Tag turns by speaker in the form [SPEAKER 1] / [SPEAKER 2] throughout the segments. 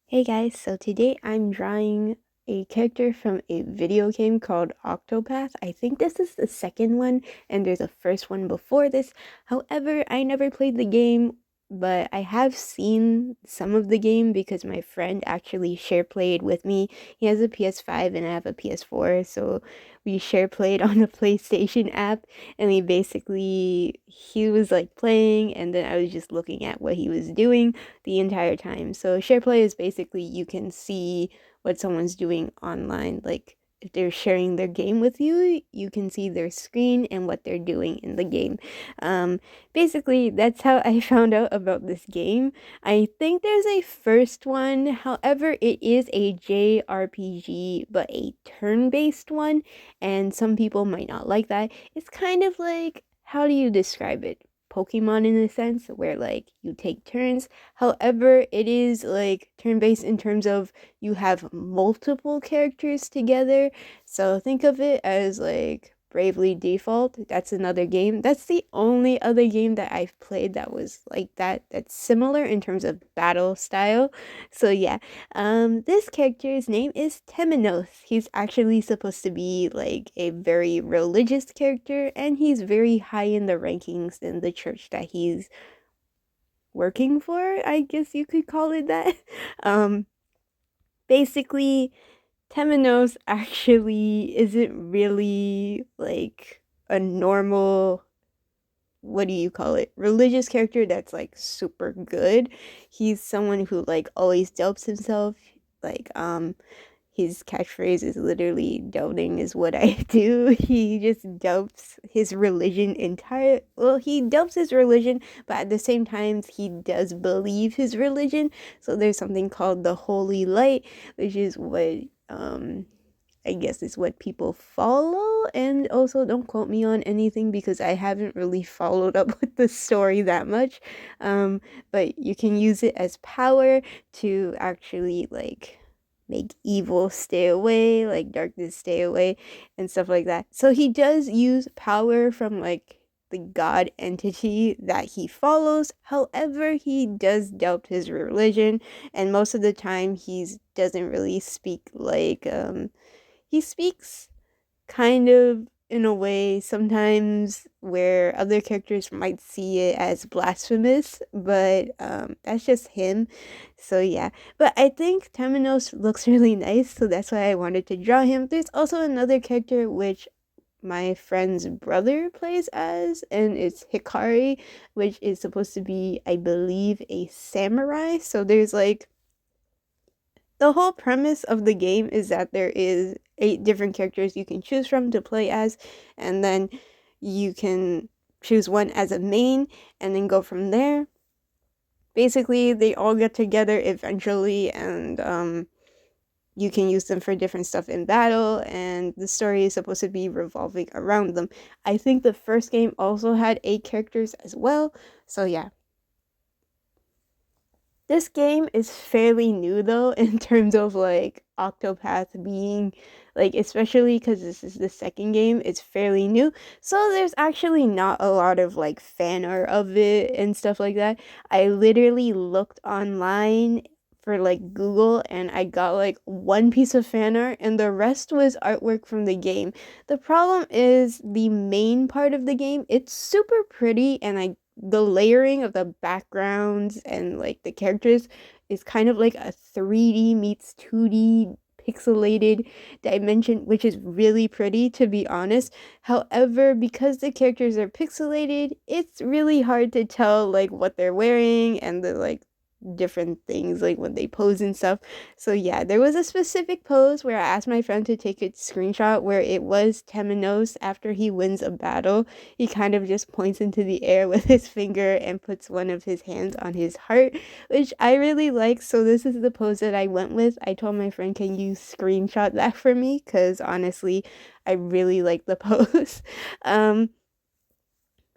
[SPEAKER 1] Hey guys, so today I'm drawing a character from a video game called Octopath. I think this is the second one, and there's a first one before this. However, I never played the game, but I have seen some of the game because my friend actually share played with me. He has a PS5 and I have a PS4, so we share played on the PlayStation app, and he was like playing, and then I was just looking at what he was doing the entire time. So share play is basically you can see what someone's doing online. Like if they're sharing their game with you, you can see their screen and what they're doing in the game. Um, Basically, that's how I found out about this game. I think there's a first one. However, it is a JRPG, but a turn-based one, and some people might not like that. It's kind of like, how do you describe it? Pokemon in a sense, where like you take turns. However, it is like turn-based in terms of you have multiple characters together. So think of it as like Bravely Default. That's another game. That's the only other game that I've played that was like that, that's similar in terms of battle style. So yeah, this character's name is Temenos. He's actually supposed to be like a very religious character, and he's very high in the rankings in the church that he's working for, I guess you could call it that. Um, Basically, Temenos actually isn't really like a normal, what do you call it, religious character that's like super good. He's someone who like always doubts himself. Like, his catchphrase is literally doubting is what I do. He just doubts his religion entire. Well, he doubts his religion, but at the same time, he does believe his religion. So there's something called the holy light, which is what I guess is what people follow. And also, don't quote me on anything because I haven't really followed up with the story that much. But you can use it as power to actually like make evil stay away, like darkness stay away, and stuff like that. So he does use power from like the god entity that he follows. However, he does doubt his religion, and most of the time he doesn't really speak like he speaks kind of in a way sometimes where other characters might see it as blasphemous, but that's just him. So yeah, but I think Temenos looks really nice, so that's why I wanted to draw him. There's also another character which my friend's brother plays as, and it's Hikari, which is supposed to be, I believe, a samurai. So there's like the whole premise of the game is that there is 8 different characters you can choose from to play as, and then you can choose one as a main and then go from there. Basically, they all get together eventually, and you can use them for different stuff in battle, and the story is supposed to be revolving around them. I think the first game also had 8 characters as well, so yeah. This game is fairly new though in terms of like Octopath being like, especially because this is the second game, it's fairly new. So there's actually not a lot of like fan art of it and stuff like that. I literally looked online for like Google, and I got like one piece of fan art, and the rest was artwork from the game. The problem is the main part of the game, it's super pretty, and the layering of the backgrounds and like the characters is kind of like a 3D meets 2D pixelated dimension, which is really pretty to be honest. However, because the characters are pixelated, it's really hard to tell like what they're wearing and the like different things like when they pose and stuff. So yeah, there was a specific pose where I asked my friend to take a screenshot where it was Temenos after he wins a battle. He kind of just points into the air with his finger and puts one of his hands on his heart, which I really like. So this is the pose that I went with. I told my friend, can you screenshot that for me? Because honestly, I really like the pose. Um,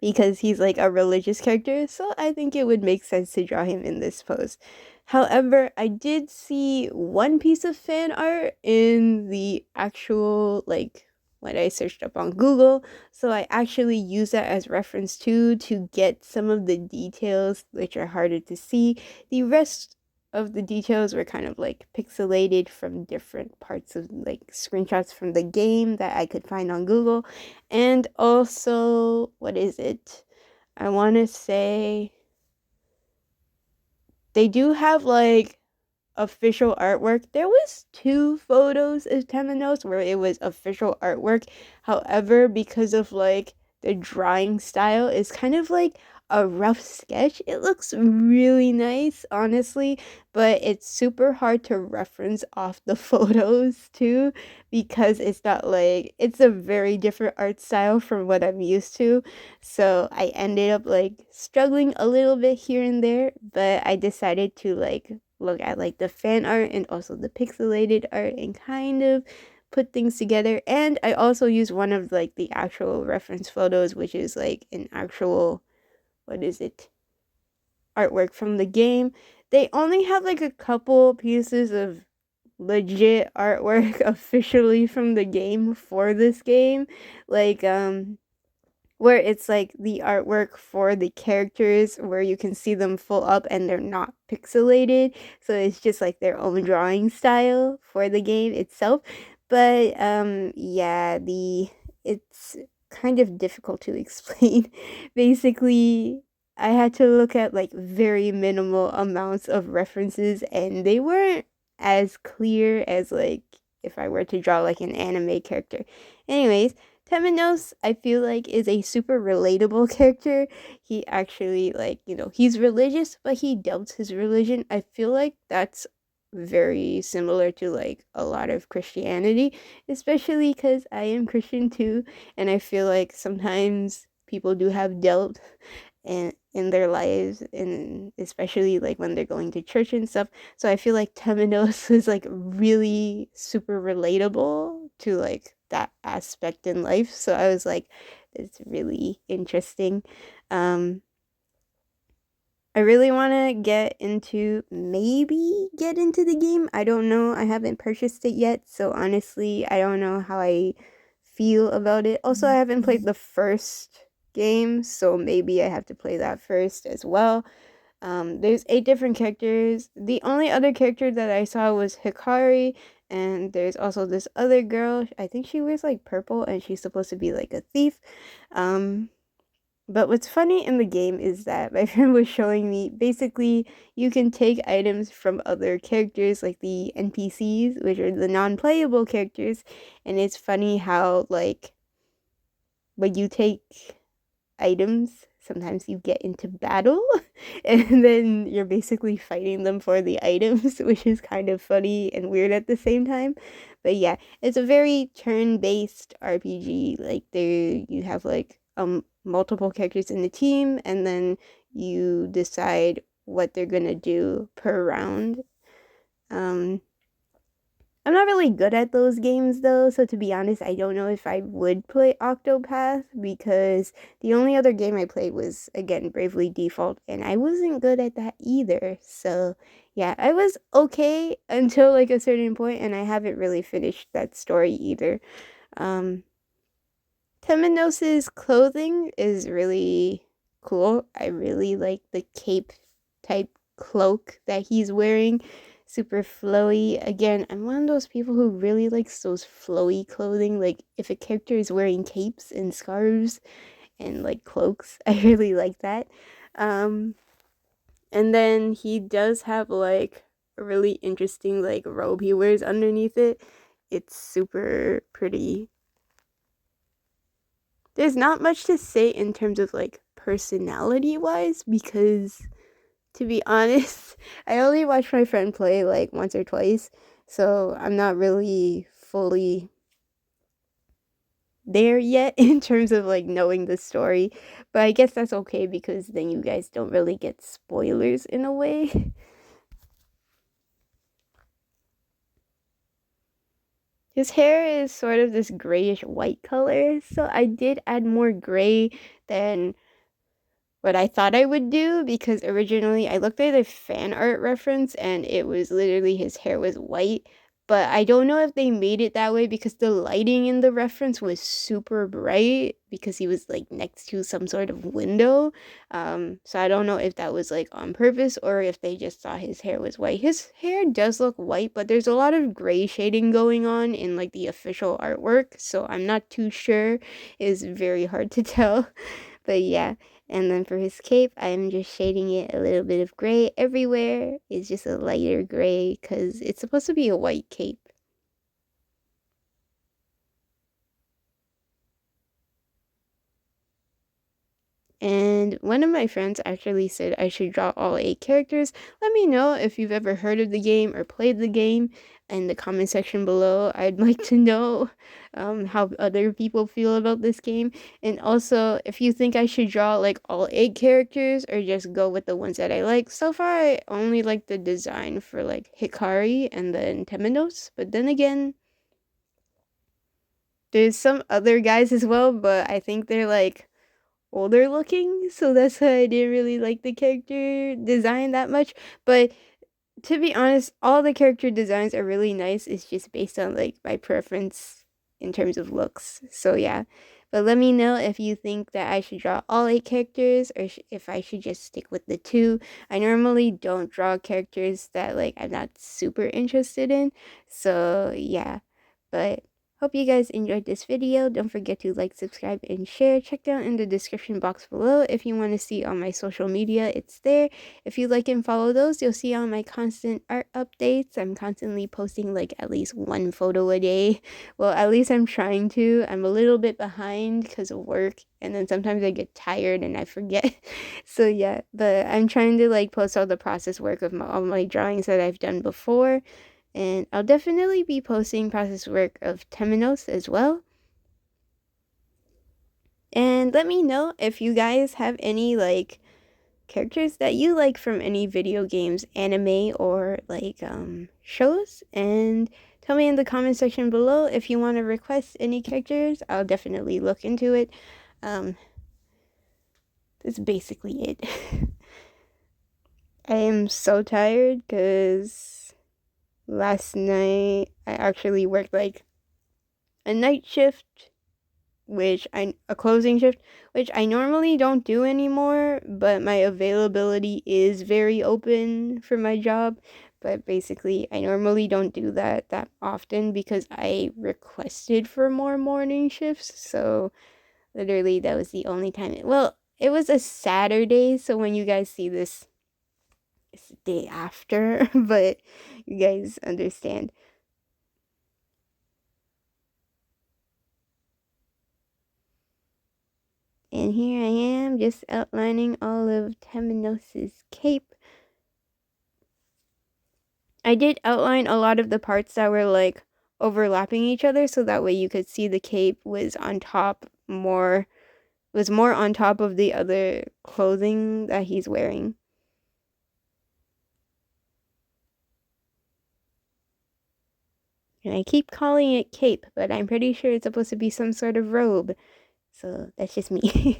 [SPEAKER 1] because he's like a religious character, so I think it would make sense to draw him in this pose. However, I did see one piece of fan art in the actual, like, when I searched up on Google, so I actually use that as reference too to get some of the details which are harder to see. The rest of the details were kind of like pixelated from different parts of like screenshots from the game that I could find on Google. And also, what is it? I want to say they do have like official artwork. There was two photos of Temenos where it was official artwork. However, because of like the drawing style is kind of like a rough sketch. It looks really nice, honestly, but it's super hard to reference off the photos too because it's not like it's a very different art style from what I'm used to. So I ended up like struggling a little bit here and there, but I decided to like look at like the fan art and also the pixelated art and kind of put things together. And I also use one of like the actual reference photos, which is like an actual, what is it, artwork from the game. They only have like a couple pieces of legit artwork officially from the game for this game, like where it's like the artwork for the characters where you can see them full up and they're not pixelated. So it's just like their own drawing style for the game itself. But yeah, the it's kind of difficult to explain. Basically, I had to look at like very minimal amounts of references and they weren't as clear as like if I were to draw like an anime character. Anyways, Temenos, I feel like, is a super relatable character. He actually, like, he's religious, but he doubts his religion. I feel like that's very similar to, like, a lot of Christianity, especially because I am Christian too, and I feel like sometimes people do have doubt in their lives, and especially like when they're going to church and stuff. So I feel like Temenos is like really super relatable to like that aspect in life. So I was like, it's really interesting. Um, I really want to maybe get into the game. I don't know. I haven't purchased it yet. So honestly, I don't know how I feel about it. Also, I haven't played the first game, so maybe I have to play that first as well. There's 8 different characters. The only other character that I saw was Hikari, and there's also this other girl. I think she wears like purple, and she's supposed to be like a thief. Um, but what's funny in the game is that my friend was showing me basically you can take items from other characters, like the NPCs, which are the non-playable characters, and it's funny how like when you take items, sometimes you get into battle and then you're basically fighting them for the items, which is kind of funny and weird at the same time. But yeah, it's a very turn-based RPG. Like there you have like multiple characters in the team and then you decide what they're gonna do per round. Um I'm not really good at those games though, so to be honest, I don't know if I would play Octopath because the only other game I played was again Bravely Default and I wasn't good at that either. So, yeah, I was okay until like a certain point and I haven't really finished that story either. Um Temenos's clothing is really cool. I really like the cape type cloak that he's wearing. Super flowy. Again, I'm one of those people who really likes those flowy clothing. Like if a character is wearing capes and scarves and like cloaks, I really like that. Um, and then he does have like a really interesting like robe he wears underneath it. It's super pretty. There's not much to say in terms of like personality wise because to be honest, I only watched my friend play like once or twice, so I'm not really fully there yet in terms of like knowing the story. But I guess that's okay because then you guys don't really get spoilers in a way. His hair is sort of this grayish white color, so I did add more gray than what I thought I would do because originally I looked at a fan art reference and it was literally his hair was white, but I don't know if they made it that way because the lighting in the reference was super bright because he was like next to some sort of window. So I don't know if that was like on purpose or if they just thought his hair was white. His hair does look white, but there's a lot of gray shading going on in like the official artwork, so I'm not too sure. It's very hard to tell. But yeah, and then for his cape, I'm just shading it a little bit of gray everywhere. It's just a lighter gray because it's supposed to be a white cape. And one of my friends actually said I should draw all 8 characters. Let me know if you've ever heard of the game or played the game in the comment section below. I'd like to know how other people feel about this game. And also, if you think I should draw like all 8 characters or just go with the ones that I like. So far, I only like the design for like Hikari and then Temenos. But then again, there's some other guys as well, but I think they're like older looking, so that's why I didn't really like the character design that much. But to be honest, all the character designs are really nice. It's just based on like my preference in terms of looks. So yeah. But let me know if you think that I should draw all 8 characters or if I should just stick with the 2. I normally don't draw characters that like I'm not super interested in. So yeah. But hope you guys enjoyed this video. Don't forget to like, subscribe, and share. Check down in the description box below if you want to see all my social media. It's there. If you like and follow those, you'll see all my constant art updates. I'm constantly posting like at least 1 photo a day. Well, at least I'm trying to. I'm a little bit behind because of work, and then sometimes I get tired and I forget. So yeah, but I'm trying to like post all the process work of all my drawings that I've done before. And I'll definitely be posting process work of Temenos as well. And let me know if you guys have any like characters that you like from any video games, anime, or like shows. And tell me in the comment section below if you want to request any characters. I'll definitely look into it. That's basically it. I am so tired because last night I actually worked like a night shift, a closing shift, which I normally don't do anymore, but my availability is very open for my job. But basically, I normally don't do that often because I requested for more morning shifts. So literally, that was the only time. Well, it was a Saturday, so when you guys see this, it's the day after, but you guys understand. And here I am just outlining all of Temenos' cape. I did outline a lot of the parts that were like overlapping each other so that way you could see the cape was on top more on top of the other clothing that he's wearing. And I keep calling it cape, but I'm pretty sure it's supposed to be some sort of robe. So that's just me.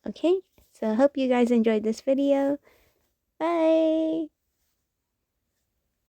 [SPEAKER 1] Okay, so I hope you guys enjoyed this video. Bye!